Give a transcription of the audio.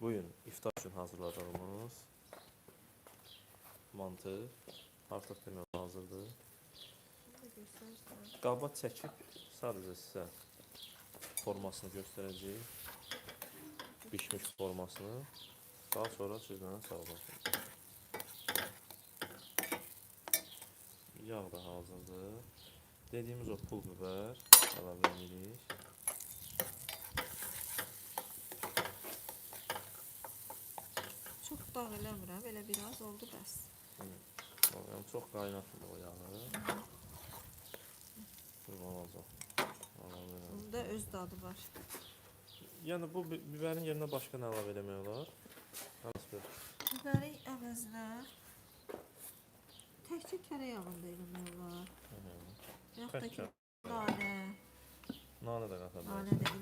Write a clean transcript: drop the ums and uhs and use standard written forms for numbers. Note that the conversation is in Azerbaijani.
Bugün iftar üçün hazırladığımız mantı artıq demək hazırdır. Qaba çəkib sadəcə sizə formasını göstərəcəyik. Bişmiş formasını. Daha sonra sizlə sağollasın. Yağ da hazırdır. Dediyimiz o pul biber əlavə edirik. Çox dağ eləmirəm, elə biraz oldu bəs. Yəni çox qaynatmır o yağı. Qurban olacaq. Bunda öz dadı var. Yəni bu biberin yerinə başqa nə əlavə eləmək olar? Biberin əvəzinə təkcə kərə yağında eləmək olar. Yaxud da ki, nanə. Nanə də qata Nanə də